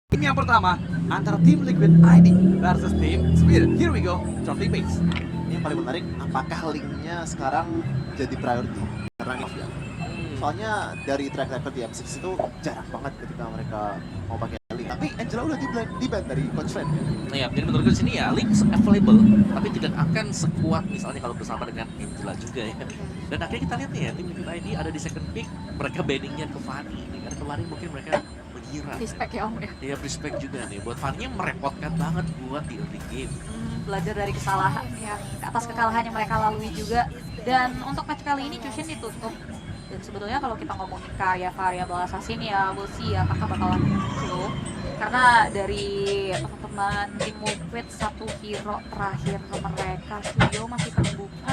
Game yang pertama antara tim Liquid ID versus tim Spirit. Here we go, starting base. Ini yang paling menarik, apakah linknya sekarang jadi priority? Karena Mafia. Soalnya dari track record di M6 itu jarang banget ketika mereka mau pakai link. Tapi Angela udah di-ban dari Coach Friend. Ya, jadi menurutku di sini ya link available, tapi tidak akan sekuat misalnya kalau bersama dengan Angela juga ya. Dan akhirnya kita lihat nih ya, tim Liquid ID ada di second pick, mereka banningnya ke Fanny. Karena kemarin mungkin mereka mengira. Respect ya Om ya. Iya, respect juga nih. Buat Fanny merepotkan banget buat di early game. Belajar dari kesalahan ya, atas kekalahan yang mereka lalui juga. Dan untuk match kali ini Chushin ditutup. Dan sebetulnya kalau kita ngomongin kayak variabel assassin ya, we'll see ya apakah bakalan slow. Karena dari teman-teman tim Liquid satu hero terakhir mereka, Suyo masih terbuka.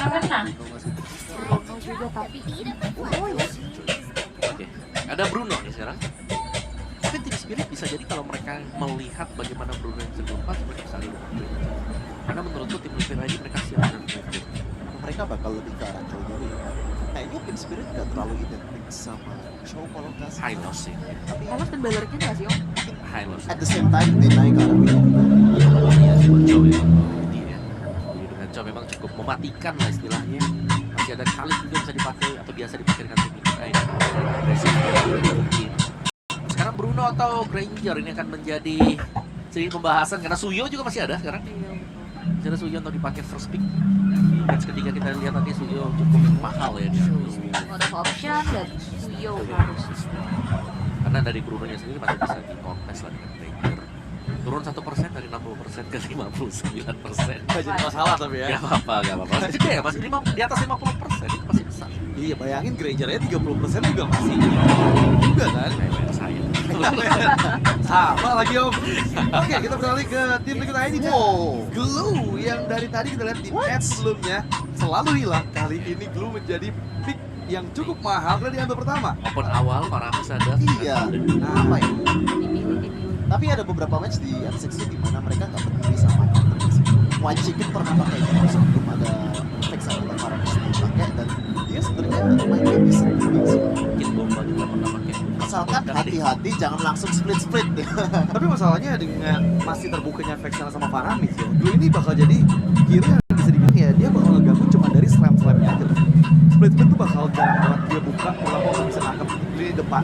Bruno juga tapi oh ya. Oke, ada Bruno nih sekarang. Tapi tim Spirit bisa jadi kalau mereka melihat bagaimana Bruno yang terlepas, mereka bisa lihat. Karena menurutku tim Liquid ID mereka siap dengan Liquid. Mereka bakal lebih ke arah Chow dulu ya. Kayaknya tim Spirit gak terlalu identik sama Chow kalau nggak salah. High loss sih. Tapi Elos dan Ballerkin nggak sih Om? High loss. at the same time dia naik ke arah William. Iya, buat Chow ya. Ini ya. Jadi dengan Chow memang cukup mematikan lah istilahnya. Masih ada Khalid juga bisa dipakai atau biasa dipakai dengan tim Liquid ID. Sekarang Bruno atau Granger ini akan menjadi sedikit pembahasan karena Suyo juga masih ada sekarang. Masih ada Suyo untuk dipakai first pick. Match ketika kita lihat nanti Suyo cukup mahal ya dia. Mode of option dan Suyo harus. Karena dari Bruno-nya sendiri masih bisa di-contest lah dengan Granger. Turun 1% dari 60% ke 59%. Gak jadi masalah tapi ya. Gak apa-apa, gak apa-apa. Masih gede ya, masih di atas 50%, itu masih besar. Iya, bayangin Grangernya 30% juga masih juga kan. Kayak saya. Sama lagi Om. Oke, kita beralih ke tim Liquid ID. Wow, Glue yang dari tadi kita lihat di match sebelumnya selalu hilang. Kali ini Glue menjadi pick yang cukup mahal karena diambil pertama. Open awal, Faramis ada. Iya. Nah, apa ya? Dipilih. Tapi ada beberapa match di M6 di mana mereka nggak peduli sama counter base. White Chicken pernah pakai itu sebelum ada fix atau Faramis dipakai dan dia sebenarnya lumayan bisa sih. Mungkin bomba juga pernah pakai. Asalkan hati-hati jangan langsung split ya. Tapi masalahnya dengan masih terbukanya Vexana sama Faramis ya, Glue ini bakal jadi hero yang bisa dibilang ya dia bakal ngeganggu cuma dari slam-slamnya aja loh. Split tuh bakal jarang banget dia buka kalau nggak bisa nangkep di depan.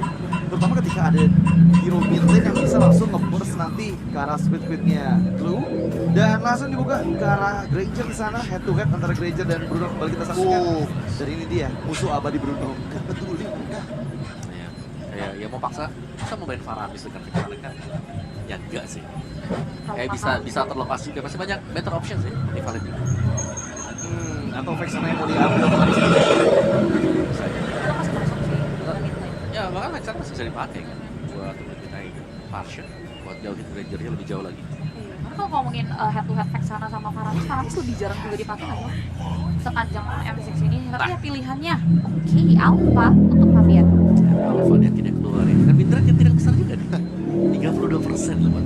Terutama ketika ada hero mid lane yang bisa langsung nge-burst nanti ke arah split-splitnya Glue dan langsung dibuka ke arah Granger di sana, head to head antara Granger dan Bruno kembali kita saksikan. Dan ini dia musuh abadi Bruno. Nggak peduli mereka. Ya, kayak ya mau paksa mau main Faramis dengan kita mereka. Ya enggak sih. Kayak bisa terlepas juga, masih banyak better option sih di Valid juga. Atau Vexana yang mau diambil kembali sini. Ya bahkan Vexana masih bisa dipakai kan buat kita partial buat jauhin Grangernya lebih jauh lagi. Karena kalau ngomongin head to head Vexana sama Faramis lebih jarang juga dipakai nggak sih? Sepanjang M6 ini, tapi ya pilihannya oke, Alpha untuk Fabian. Alpha dia tidak keluar ya. Kan Mindra yang tidak besar juga nih. 32% loh Pak.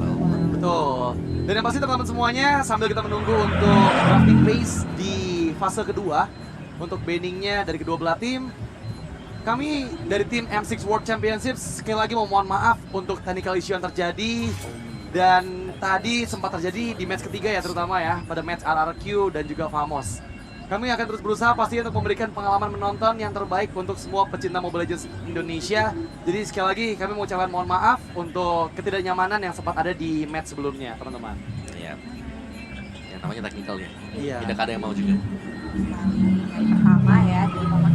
Betul. Dan yang pasti teman-teman semuanya sambil kita menunggu untuk drafting phase di fase kedua untuk banningnya dari kedua belah tim. Kami dari tim M6 World Championships sekali lagi mohon maaf untuk technical issue yang terjadi. Dan tadi sempat terjadi di match ketiga ya terutama ya pada match RRQ dan juga Famos. Kami akan terus berusaha pastinya untuk memberikan pengalaman menonton yang terbaik untuk semua pecinta Mobile Legends Indonesia. Jadi sekali lagi kami mengucapkan mohon maaf untuk ketidaknyamanan yang sempat ada di match sebelumnya teman-teman. Iya. Yang namanya technical ya. Iya. Tidak ada yang mau juga. Pertama ya, jadi momen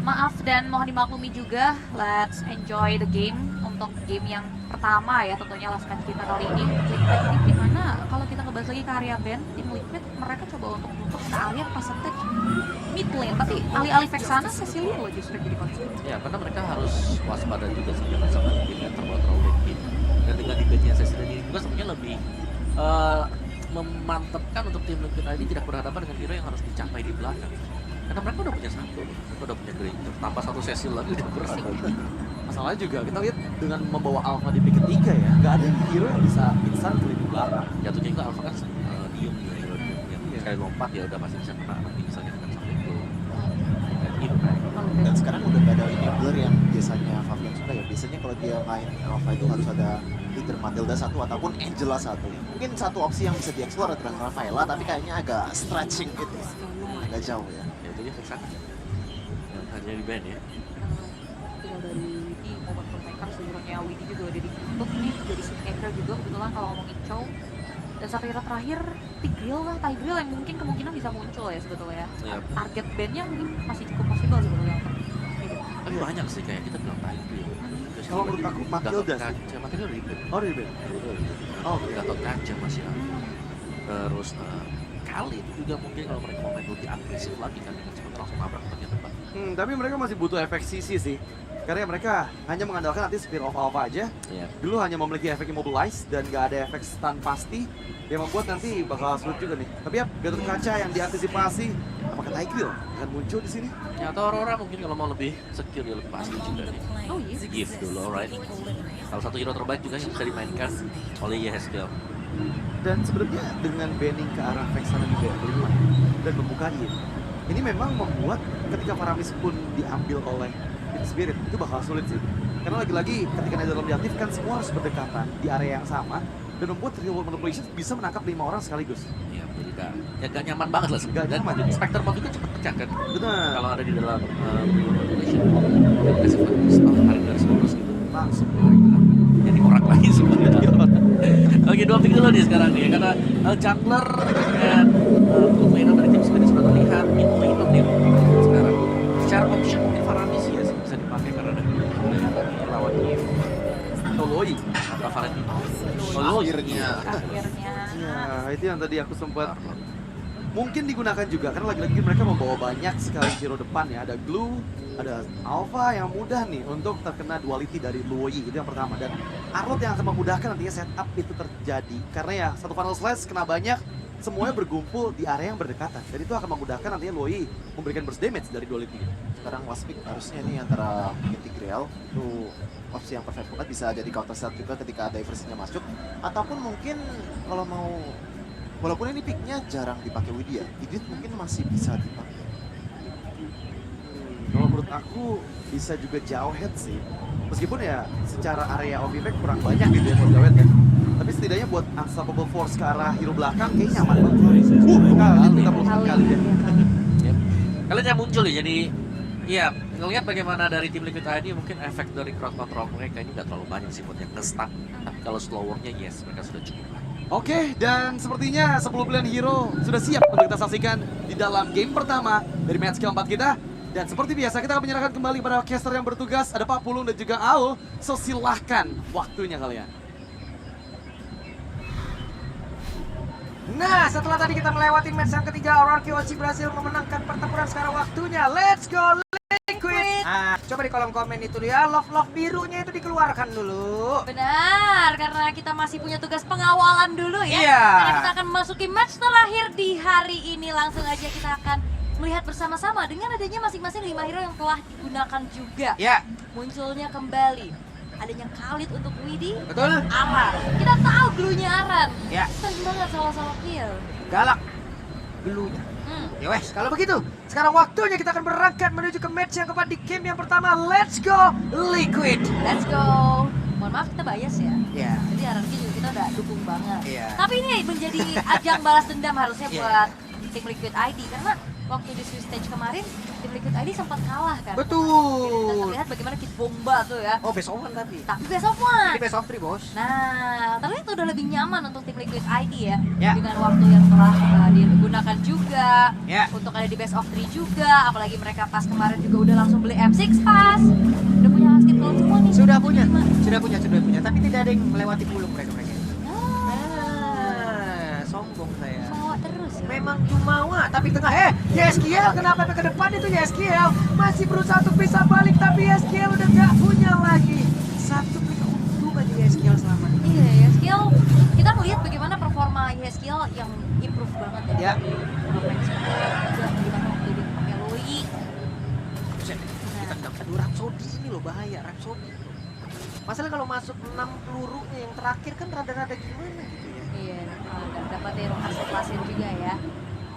maaf dan mohon dimaklumi juga. Let's enjoy the game untuk game yang pertama ya tentunya last match kita kali ini. Liquid dimana kalau kita ngebahas lagi ke area band, tim Liquid mereka coba untuk nutup ke area percentage mid lane, tapi alih-alih Vexana Cecilia loh justru jadi concern. Ya, karena mereka harus waspada juga sih jangan sampai tim yang terlalu late. Dan dengan debutnya Cecilia ini juga sebenarnya lebih memantapkan untuk tim Liquid ID tidak berhadapan dengan hero yang harus dicapai di belakang. Karena mereka udah punya satu, mereka udah punya Granger, tambah satu sesi lagi udah bersih. Masalahnya juga kita lihat dengan membawa Alpha di pick ketiga ya, nggak ada hero yang bisa instan ke lini belakang. Jatuhnya juga Alpha kan diem ya, hero diem yang sekali lompat ya udah pasti bisa kena nanti misalnya dengan satu itu. Dan gitu kan. Dan sekarang udah gak ada enabler yang biasanya Fabian suka ya. Biasanya kalau dia main Alpha itu harus ada either Matilda 1 ataupun Angela 1. Mungkin satu opsi yang bisa dieksplor adalah Rafaela, tapi kayaknya agak stretching gitu, agak jauh ya. Ya itu dia Vexan yang hanya di band ya. Tinggal dari Widi, momen playmaker sebenarnya Widi juga udah ditutup nih jadi switchmaker juga kebetulan kalau ngomongin Chow. Dan sampai hero terakhir Tigreal yang mungkin kemungkinan bisa muncul ya sebetulnya. Ya. Target bandnya mungkin masih cukup possible sebetulnya untuk ini. Tapi banyak sih kayak kita bilang Tigreal. Kalau menurut aku Matilda sih. Matilda udah di band. Oh, di band. Oh, Gatot Kaca masih ada. Terus kali itu juga mungkin kalau mereka mau main lebih agresif lagi kan dengan cepat langsung nabrak bagian depan. Tapi mereka masih butuh efek CC sih. Karena mereka hanya mengandalkan nanti Spear of Alpha aja. Iya. Dulu hanya memiliki efek Immobilize dan gak ada efek stun pasti. Yang membuat nanti bakal sulit juga nih. Tapi ya, Gatot Kaca yang diantisipasi. Apakah Tigreal akan muncul di sini? Ya, atau Aurora mungkin kalau mau lebih skill dia lebih pasti juga nih. Oh iya. Gift dulu, alright. Salah satu hero terbaik juga yang bisa dimainkan oleh Yeskel. Dan sebenarnya dengan banning ke arah Vexana di band dan membuka ini memang membuat ketika Faramis pun diambil oleh Team Spirit itu bakal sulit sih. Karena lagi-lagi ketika Netherlands diaktifkan semua harus berdekatan di area yang sama dan membuat real world manipulation bisa menangkap 5 orang sekaligus. Ya, jadi gak nyaman banget lah sebenarnya. Gak nyaman. Dan Spectre Mode juga cepet pecah kan. Benar. Kalau ada di dalam real world manipulation. Agresif banget. Tarik dari bonus gitu. Langsung. Jadi korak lagi sebenarnya. Oke, 2 pick dulu nih sekarang nih. Karena jungler dengan permainan dari tim Spirit sudah terlihat minum nih sekarang. Secara option mungkin Faramis ya sih bisa dipakai karena ada lawan tim Toloi. atau Valentino. Akhirnya. Akhirnya. Ya, itu yang tadi aku sempat mungkin digunakan juga karena lagi-lagi mereka membawa banyak sekali hero depan ya. Ada Glue, ada Alpha yang mudah nih untuk terkena duality dari Luoyi, itu yang pertama. Dan Arlot yang akan memudahkan nantinya setup itu terjadi karena ya satu funnel slash kena banyak, semuanya berkumpul di area yang berdekatan dan itu akan memudahkan nantinya Luoyi memberikan burst damage dari duality. Sekarang last pick harusnya nih antara Tigreal itu opsi yang perfect banget, bisa jadi counter start juga ketika diversinya masuk, ataupun mungkin kalau mau, walaupun ini picknya jarang dipakai Widya, Idit mungkin masih bisa dipakai. Kalau menurut aku bisa juga jauh head sih. Meskipun ya secara area of impact kurang banyak gitu ya buat jauh head ya. Tapi setidaknya buat unstoppable force ke arah hero belakang kayaknya nyaman banget. Kali kita belum kali ya. Yep. Kalian yang muncul ya, jadi ya ngelihat bagaimana dari tim Liquid ID mungkin efek dari crowd control mereka ini nggak terlalu banyak sih buat yang nge-stuck. Tapi kalau slowernya yes, mereka sudah cukup lah. Oke, dan sepertinya 10 pilihan hero sudah siap untuk kita saksikan di dalam game pertama dari match keempat kita. Dan seperti biasa kita akan menyerahkan kembali pada caster yang bertugas, ada Pak Pulung dan juga Aul. So silahkan waktunya kalian. Nah, setelah tadi kita melewati match yang ketiga, Aurora QOC berhasil memenangkan pertempuran. Sekarang waktunya, let's go Liquid. Coba di kolom komen itu dia, love birunya itu dikeluarkan dulu. Benar, karena kita masih punya tugas pengawalan dulu ya. Iya. Karena kita akan memasuki match terakhir di hari ini. Langsung aja kita akan melihat bersama-sama dengan adanya masing-masing 5 hero yang telah digunakan juga. Ya, Munculnya kembali adanya Khalid untuk Widi, betul. Aran. Kita tahu glue-nya Aran. Ya, Sering banget sama-sama kill. galak dulunya. Ya wes, kalau begitu, sekarang waktunya kita akan berangkat menuju ke match yang keempat di game yang pertama. Let's go Liquid. Let's go. Mohon maaf kita bias ya. Ya, Jadi Aran juga kita udah dukung banget. Iya. Tapi ini menjadi ajang balas dendam harusnya Iya. buat tim Liquid ID karena waktu di Swiss Stage kemarin tim Liquid ID sempat kalah kan. Dan betul. terlihat bagaimana Kid Bomba tuh ya. Oh, best of one tapi. Tapi best of one. Ini best of 3, bos. Nah, terlihat udah lebih nyaman untuk tim Liquid ID ya. Ya. Dengan waktu yang telah digunakan juga. Ya. Untuk ada di best of 3 juga. Apalagi mereka pas kemarin juga udah langsung beli M6 pas. Udah punya skin gold semua nih. Sudah punya, Lima. sudah punya. Tapi tidak ada yang melewati pulung mereka. Ah, Sombong saya. bawa terus ya. Memang Jumawa, tapi tengah YSKL kenapa ke depan itu YSKL masih berusaha untuk bisa balik, tapi YSKL udah nggak punya lagi satu klik untung aja YSKL selama ini. Iya ya, skill. Kita melihat bagaimana performa skill yang improve banget ya. Ya. Juga gimana waktu dia pakai Loi. Buset, kita nggak aduh Rhapsody ini loh, bahaya Rhapsody. Masalah kalau masuk 6 pelurunya yang terakhir kan rada-rada gimana gitu ya. Iya, dan dapat hero aset laser juga ya.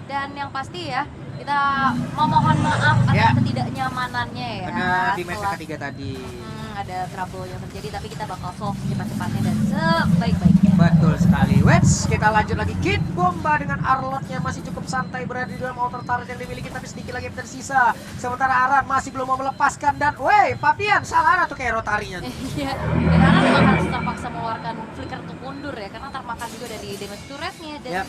Dan yang pasti ya, kita memohon maaf atas Ya. ketidaknyamanannya ya. Karena di match setelah- ketiga tadi. ada trouble yang terjadi, tapi kita bakal solve cepat-cepatnya dan sebaik-baiknya. Betul sekali. Wets, kita lanjut lagi. Kid Bomba dengan Arlotnya masih cukup santai berada di dalam outer turret yang dimiliki, tapi sedikit lagi yang tersisa. Sementara Aran masih belum mau melepaskan dan, Papian salah arah tuh kayak rotarinya. Iya, dan Aran memang harus terpaksa mengeluarkan flicker untuk mundur ya, karena termakan juga dari damage turretnya dan Yap.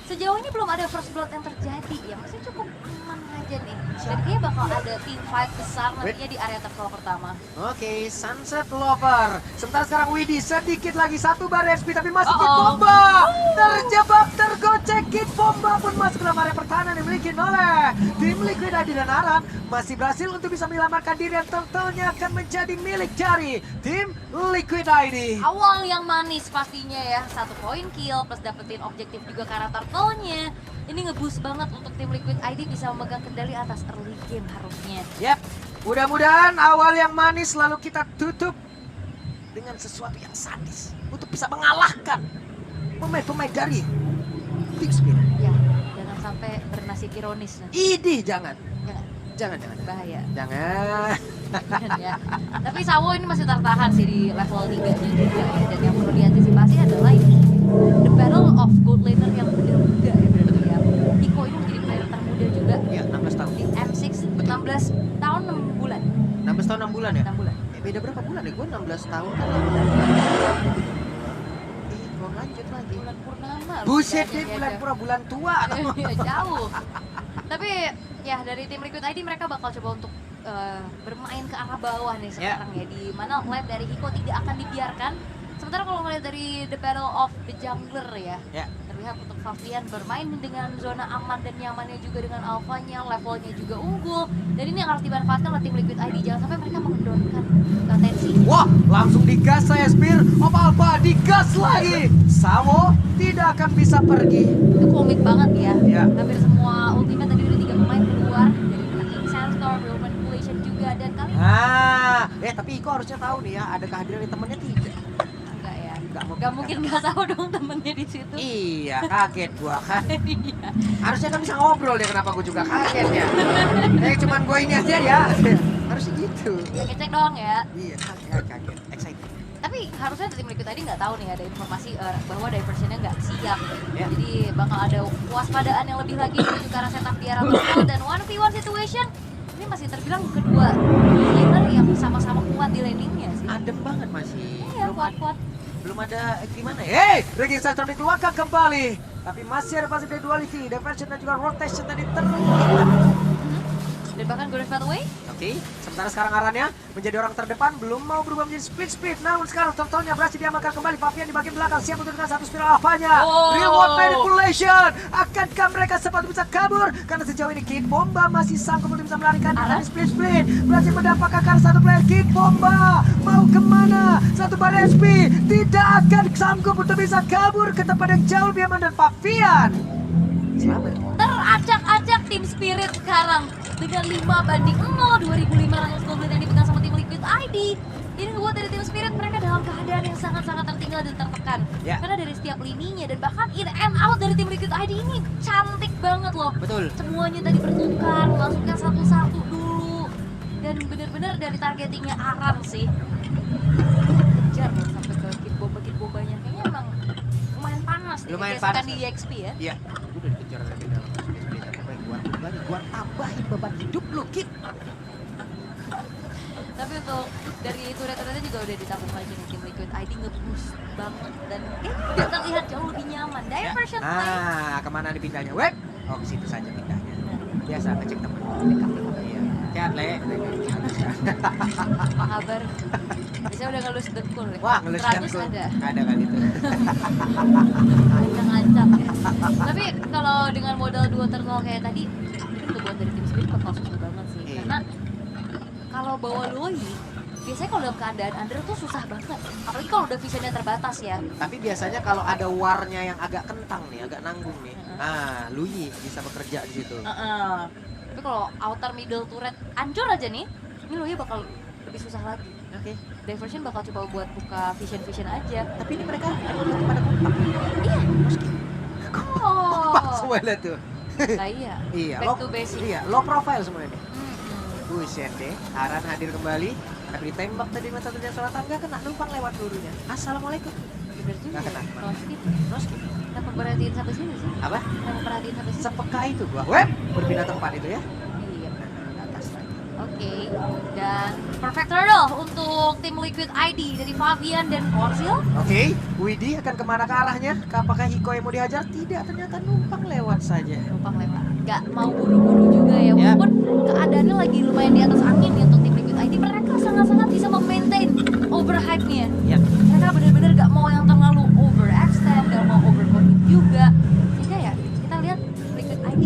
sejauh ini belum ada first blood yang terjadi ya, masih cukup aman aja nih. Dan kayaknya bakal ada team fight besar nantinya di area terkel pertama. Oke, Sunset Lover. Sementara sekarang Widi sedikit lagi satu bar SP tapi masih Kid Uh-oh. Bomba. Terjebak, tergocek. Kid Bomba pun masuk ke dalam area pertahanan yang dimiliki oleh tim Liquid ID dan Aran. Masih berhasil untuk bisa menyelamatkan diri yang tentunya akan menjadi milik dari tim Liquid ID. Awal yang manis pastinya ya, 1 poin kill plus dapetin objektif juga karena turtle-nya. Ini nge-boost banget untuk tim Liquid ID bisa memegang kendali atas early game harusnya. Yap, mudah-mudahan awal yang manis lalu kita tutup dengan sesuatu yang sadis untuk bisa mengalahkan pemain-pemain dari Team Spirit. Ya, jangan sampai bernasib ironis nanti. Idih, jangan. Jangan, Jangan. bahaya. Jangan. Ya. Tapi Sawo ini masih tertahan sih di level 3-nya juga ya. Dan yang perlu diantisipasi adalah ini the battle of gold laner yang muda-muda ya berarti ya. Iko ini menjadi player termuda juga Ya, 16 tahun. di M6, 16 tahun 6 bulan. 16 tahun 6 bulan ya? 6 bulan. Beda berapa bulan ya? Gue 16 tahun kan. Gue lanjut lagi. Bulan purnama. loh, Buset bedanya deh, dia bulan aja. pura bulan tua. Iya, jauh. Tapi ya dari tim Liquid ID mereka bakal coba untuk bermain ke arah bawah nih sekarang ya, di mana lab dari Hiko tidak akan dibiarkan. Sementara kalau ngeliat dari the battle of the jungler ya, Ya. terlihat untuk Favian bermain dengan zona aman dan nyamannya juga dengan alfanya, levelnya juga unggul, dan ini yang harus dimanfaatkan oleh tim Liquid ID, jangan sampai mereka mengendorkan potensi. Wah, langsung digas saya Spear. Apa-apa, digas lagi. Sawo tidak akan bisa pergi. Itu komit banget ya. Ya. Hampir semua ultimate tadi udah 3 pemain keluar dari King Sandstorm, Real Manipulation juga, dan kali ini Tapi Iko harusnya tahu nih ya, ada kehadiran di temennya tidak. enggak ya. Nggak Gak mungkin nggak tahu dong temennya di situ. Iya, kaget gua kan. Iya. Harusnya kan bisa ngobrol ya, kenapa gua juga kaget ya. Cuman gua ini aja ya. Harusnya gitu. Ya ngecek doang ya. Iya, kaget. Excited. Tapi harusnya tim Liquid tadi nggak tahu nih ada informasi bahwa diversionnya nggak siap. Ya. Jadi bakal ada waspadaan yang lebih lagi menuju ke arah setup di arah bawah, dan 1v1 situation ini masih terbilang kedua laner yang sama-sama kuat di landingnya sih. Adem banget masih. Iya, kuat-kuat. Belum ada gimana ya? Ranking Sandstorm dikeluarkan kembali. Tapi masih ada pasif dari duality, diversion dan juga rotation tadi terus. Dan bahkan Golden Pathway Oke, sementara sekarang Arannya menjadi orang terdepan, belum mau berubah menjadi split. Namun sekarang totalnya berhasil diamankan kembali. Fabian di bagian belakang siap untuk dengan satu spiral apanya. Oh. Reward manipulation. Akankah mereka sempat bisa kabur? Karena sejauh ini Kid Bomba masih sanggup untuk bisa melarikan Aran? dari split. Berhasil mendapatkan karena satu player. Kid Bomba mau kemana? Satu bar SP tidak akan sanggup untuk bisa kabur ke tempat yang jauh lebih aman, dan Fabian selamat. teracak-acak tim Spirit sekarang dengan 5-0, 2.500 gold yang dipegang sama tim Liquid ID. Ini ngebuat dari tim Spirit mereka dalam keadaan yang sangat-sangat tertinggal dan tertekan. Ya. Karena dari setiap lininya dan bahkan in and out dari tim Liquid ID ini cantik banget loh. Betul. Semuanya tadi bertukar, masukkan satu-satu dulu. Dan benar-benar dari targetingnya Aram sih. Kejar loh sampai ke Kid Bombanya. Kayaknya emang lumayan panas nih. Lumayan gesekan panas. di EXP ya. Iya, udah dikejar lagi dalam split. Apa gua tambahin beban hidup lu, Kid. Tapi untuk dari turret-turretnya juga udah ditambah lagi nih tim Liquid ID nge-boost banget dan udah terlihat jauh lebih nyaman. Diversion play. Kemana dipindahnya? Web? Oh, ke situ saja pindahnya. Biasa ngecek teman. Iya. Sehat, Le. Apa kabar? Biasanya udah ngelus dengkul ya. Wah, ngelus 100 dengkul. ada. Ada kali itu. Ancang-ancang ya. Tapi kalau dengan modal 2 turtle kayak tadi, itu buat dari tim Spirit bakal susah banget sih. Iya. Karena kalau bawa Loi, biasanya kalau dalam keadaan under tuh susah banget. Apalagi kalau udah visionnya terbatas ya. Tapi biasanya kalau ada warnya yang agak kentang nih, agak nanggung nih. Lui bisa bekerja di situ. Tapi kalau outer middle turret hancur aja nih, ini Loi bakal lebih susah lagi. Oke. Diversion bakal coba buat buka vision aja. Tapi ini mereka pada kompak. Iya. Kompak Oh. semua lihat tuh. Nah, iya. Iya, Back to basic. Iya, low profile semua ini. Hmm. Buset deh, Aran hadir kembali. Tapi ditembak tadi mata Tadian Selatan nggak kena, numpang lewat dulunya. Assalamualaikum. Bener juga. Nggak kena. No skip. No skip. Kenapa perhatiin sampai sini sih? Apa? Kenapa perhatiin sampai sini? Sepeka itu gua. Web berpindah tempat itu ya. Iya. Ke atas lagi. Oke, dan perfect turtle untuk tim Liquid ID dari Fabian dan Orsil. Oke, Widi akan kemana ke arahnya? Apakah Hiko yang mau dihajar? Tidak, ternyata numpang lewat saja. Numpang lewat, nggak mau buru-buru juga ya. Ya. Walaupun keadaannya lagi lumayan di atas angin ya untuk tim Liquid ID, mereka sangat-sangat bisa memaintain overhype-nya. Ya. Mereka benar-benar nggak mau yang terlalu overextend, nggak mau overcommit juga. Sehingga ya kita lihat Liquid ID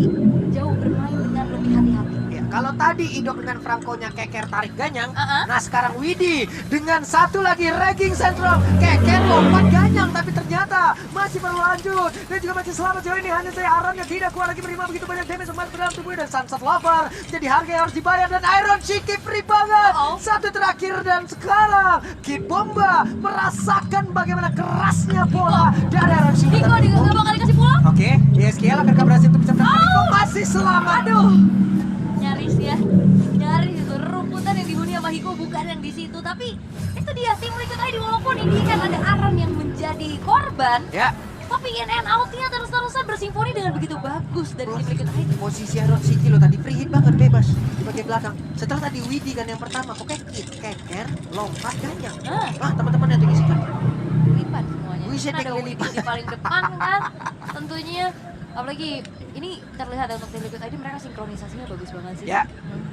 jauh bermain dengan lebih hati-hati. Ya, kalau tadi Idok dengan Franco-nya keker tarik ganyang, Uh-uh. nah sekarang Widi dengan satu lagi ragging sentral keker lompat ganyang, tapi ternyata masih berlanjut dan juga masih selamat sejauh ini. Hanya saya Aron yang tidak kuat lagi menerima begitu banyak damage emas ke dalam tubuhnya, dan Sunset Lover jadi harga yang harus dibayar, dan Iron Shiki free banget. Uh-oh. Satu terakhir, dan sekarang Kid Bomba merasakan bagaimana kerasnya bola dari Iron Shiki. Hiko juga nggak bakal dikasih pulang. Oke, ESKL akan berhasil untuk bisa mendapatkan Hiko, masih selamat. Aduh, nyaris ya, nyaris itu rumputan yang dihuni sama Hiko bukan yang di situ. Tapi itu dia tim Liquid ID, walaupun ini kan ada Aran yang menjadi korban, Ya, tapi in and out-nya terus-terusan bersimfoni dengan begitu bagus dari tim Liquid ID. posisi Iron City lo tadi free hit banget, bebas di bagian belakang. Setelah tadi Widi kan yang pertama, pokoknya Kid, keker, lompat, ganyang. Nah, Teman-teman yang tinggi kan. lipat semuanya. Buset, Kan ada yang Widi lipat. di paling depan kan, tentunya. Apalagi ini terlihat untuk tim Liquid ID, mereka sinkronisasinya bagus banget sih. Ya.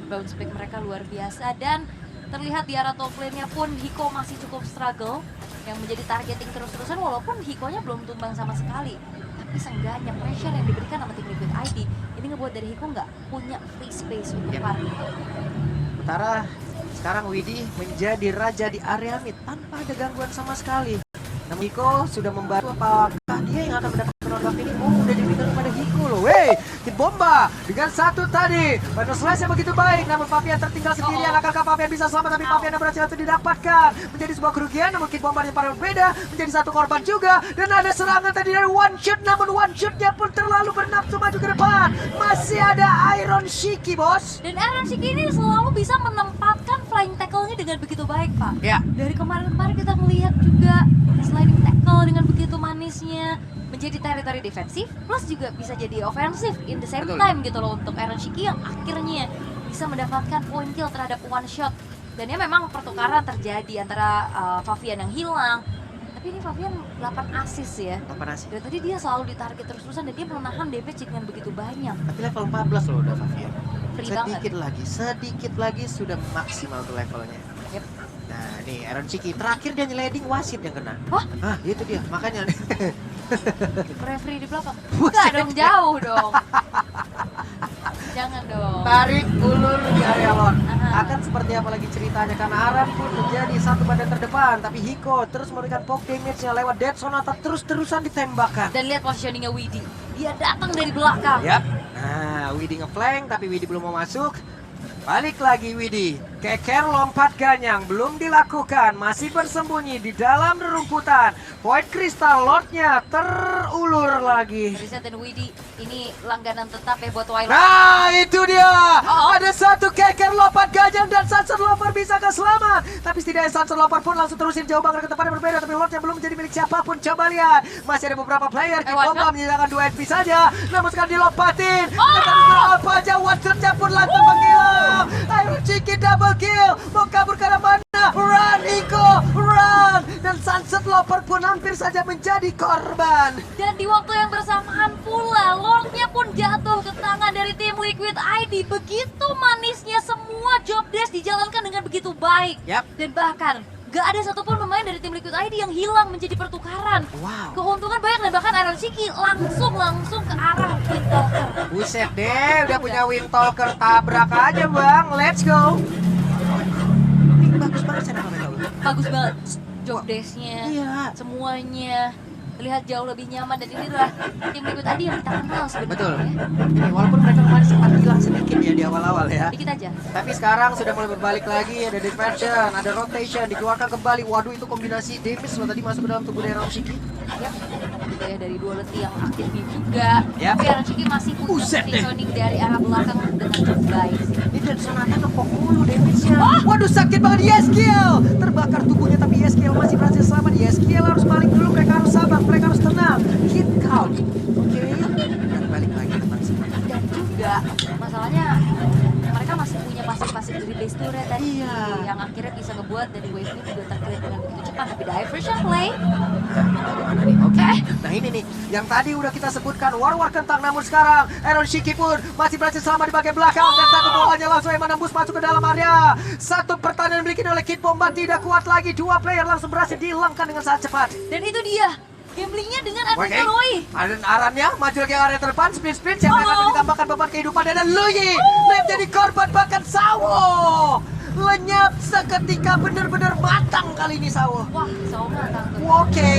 Bounce back mereka luar biasa, dan terlihat di arah top lane-nya pun Hiko masih cukup struggle yang menjadi targeting terus-terusan, walaupun Hiko-nya belum tumbang sama sekali. Tapi seenggaknya pressure yang diberikan sama tim Liquid ID ini ngebuat dari Hiko nggak punya free space untuk Ya. farming. Sementara sekarang Widi menjadi raja di area mid tanpa ada gangguan sama sekali. Namun Hiko sudah membantu, apakah dia yang akan mendapatkan round buff ini? Oh, udah diberikan kepada Hiko loh. Wey, Kid Bomba dengan satu tadi. Final slash yang begitu baik, namun Fabian tertinggal sendirian. Akankah Fabian bisa selamat? Tapi Fabian yang berhasil untuk didapatkan. Menjadi sebuah kerugian, namun Kid Bomba yang paling berbeda menjadi satu korban juga. Dan ada serangan tadi dari one shot, namun one shotnya pun terlalu bernafsu maju ke depan. Masih ada Iron Shiki, bos. Dan Aaron Shiki ini selalu bisa menempatkan flying tackle-nya dengan begitu baik, Pak. Ya. Dari kemarin-kemarin kita melihat juga sliding tackle dengan begitu manisnya, menjadi teritori defensif, plus juga bisa jadi ofensif in the same Betul. time gitu loh untuk Aaron Shiki yang akhirnya bisa mendapatkan point kill terhadap one shot. Dan ya memang pertukaran terjadi antara Fabian yang hilang, tapi ini Fabian 8 assist ya. Apa nasi? Dan tadi dia selalu ditarget terus-terusan dan dia menahan damage dengan begitu banyak. Tapi level 14 loh udah Fabian. Free banget. Sedikit lagi sudah maksimal tuh levelnya. Yep. Nah, nih Aaron Shiki terakhir dia nyeleding, wasit yang kena. Wah, Ah, itu dia. Makanya referee di belakang. Buset. Enggak dong, jauh dong. Jangan dong. tarik ulur di area lon. Aha. Akan seperti apa lagi ceritanya, karena Aran pun menjadi satu badan terdepan, tapi Hiko terus memberikan poke damage-nya lewat Dead Sonata, terus-terusan ditembakkan. Dan lihat positioningnya Widi. Dia datang dari belakang. Yap. Nah, Widi ngeflank tapi Widi belum mau masuk. Balik lagi Widi. Keker lompat ganyang belum dilakukan, masih bersembunyi di dalam rerumputan. Void Crystal Lord-nya terulur lagi. Reset dan Widi ini langganan tetap ya buat Twilight. Nah, itu dia. Oh. Ada satu keker lompat gajang dan Sunset Lover bisa selamat. Tapi setidaknya Sunset Lover pun langsung terusin jauh banget ke tempat yang berbeda. Tapi Lordnya belum menjadi milik siapapun. Coba lihat. Masih ada beberapa player. Kid one Bomba shot. menyediakan 2 HP saja. Namun sekarang dilompatin. Oh. Dengan berapa aja one shotnya pun langsung menghilang. Iron Chicken double kill. Mau kabur ke arah mana? Run, Iko. Run. Dan Sunset Lover pun hampir saja menjadi korban. Dan di waktu yang bersamaan pula, Lordnya pun jatuh ke tangan dari tim Liquid ID. Begitu manisnya semua job desk dijalankan dengan begitu baik. Yap. Dan bahkan gak ada satupun pemain dari tim Liquid ID yang hilang menjadi pertukaran. Wow. Keuntungan banyak dan bahkan Iron Shiki langsung ke arah Windtalker. Buset deh, udah punya Windtalker, tabrak aja bang, let's go. Ini bagus banget saya mereka. Bagus banget job desk-nya, Iya. semuanya terlihat jauh lebih nyaman, dan ini adalah tim Liquid ID yang kita kenal sebenarnya. Betul. Ya. Ini walaupun mereka kemarin sempat hilang sedikit ya di awal-awal ya. Dikit aja. Tapi sekarang sudah mulai berbalik lagi, ada diversion, ada rotation, dikeluarkan kembali. Waduh, itu kombinasi damage loh tadi masuk ke dalam tubuh dari Ramshiki. Yap. gitu ya dari duality yang aktifnya juga. Yap. Tapi Aranshiki masih punya Buset deh. positioning dari arah belakang dengan cukup baik sih. Ini dan Sonata ngepok mulu damage-nya. Waduh sakit banget Yeskiel. Terbakar tubuhnya tapi Yeskiel masih berhasil selamat. Yeskiel harus balik dulu, mereka harus sabar, mereka harus tenang. Hit count. Oke. Dan balik lagi teman-teman. Dan juga masalahnya mereka masih punya pasif-pasif dari base turret tadi Iya. yang akhirnya bisa ngebuat dari wave ini juga terkait dengan begitu cepat. Tapi diversion play Bagaimana nih? Oke. Nah ini nih, yang tadi udah kita sebutkan war-war kentang, namun sekarang Aranshiki pun masih berhasil selamat di bagian belakang dan satu bolanya langsung yang menembus masuk ke dalam area. Satu pertahanan dimiliki oleh Kid Bomba tidak kuat lagi, dua player langsung berhasil dihilangkan dengan sangat cepat. dan itu dia gamblingnya dengan Oke. Adrian Roy. Ada arannya maju ke area terdepan, sprint siapa yang akan ditambahkan beban kehidupan dan Luyi menjadi korban bahkan Sawo. Lenyap seketika, benar-benar matang kali ini Sawo. Wah, sama tangguh. Oke.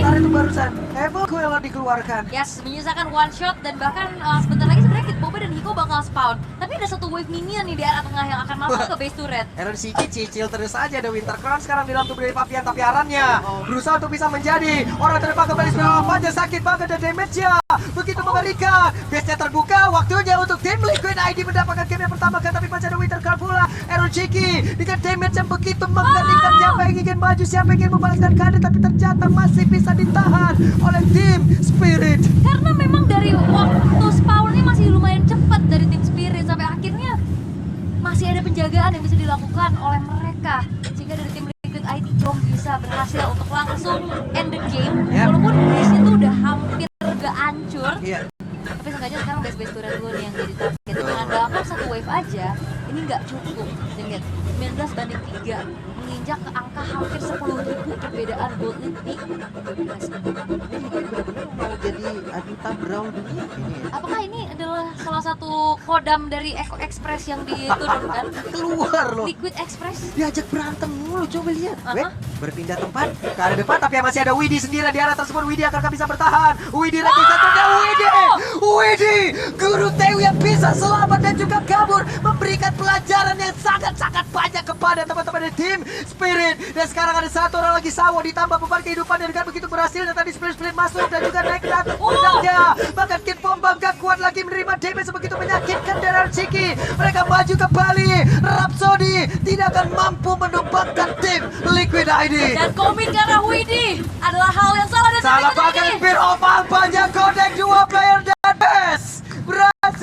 Ntar itu barusan Evo Coelho dikeluarkan. Yes, menyisakan one shot dan bahkan sebentar lagi sebenarnya Kid Boba dan Hiko bakal spawn. Tapi ada satu wave minion nih di arah tengah yang akan masuk ke base turret. Aranshiki cicil terus saja ada Winter Crown sekarang di dalam tubuh dari Papian, tapi arannya berusaha untuk bisa menjadi orang terdepan kembali sebenarnya Fajar sakit banget dan damage-nya begitu mengerikan. Base-nya terbuka, waktunya untuk tim Liquid ID mendapatkan game yang pertama kan, tapi masih ada Winter Crown pula. Aranshiki dengan damage yang begitu mengerikan, siapa yang ingin maju, siapa yang ingin membalaskan keadaan, tapi ternyata masih bisa ditahan oleh tim Spirit. Karena memang dari waktu spawnnya masih lumayan cepat dari tim Spirit sampai akhirnya masih ada penjagaan yang bisa dilakukan oleh mereka sehingga dari tim Liquid ID belum bisa berhasil untuk langsung end the game. Yep. Walaupun base itu udah hampir gak hancur, Iya. tapi sengaja sekarang base turret dulu nih yang jadi target. Dengan dalam satu wave aja ini nggak cukup. Dan lihat 19 banding 3 menginjak ke angka hampir 10.000 perbedaan gold lead di 12 menit. Ini benar-benar mau jadi aduta brawl dunia ini ya. Apakah ini adalah salah satu kodam dari Echo Express yang diturunkan? Keluar loh. Liquid Express? Diajak berantem mulu, coba lihat. Aha. Wait, berpindah tempat ke arah depan, tapi masih ada Widi sendirian di arah tersebut. Widi akan bisa bertahan. Widi ranking satunya, Widi, Guru Tewi yang bisa selamat dan juga kabur, memberikan pelajaran yang sangat-sangat banyak kepada teman-teman dari tim Spirit. Dan sekarang ada satu orang lagi Sawo ditambah beban kehidupan dan dengan begitu berhasil dan tadi Spirit masuk dan juga naik ke atas pedangnya. Bahkan Kid Bomba gak kuat lagi menerima damage begitu menyakitkan dari Aranshiki. Mereka maju kembali. Rhapsody tidak akan mampu menumbangkan tim Liquid ID. Dan komit ke arah Widi adalah hal yang salah dan Salah Liquid pakai ID. Fear of Alpha-nya Kodek, dua player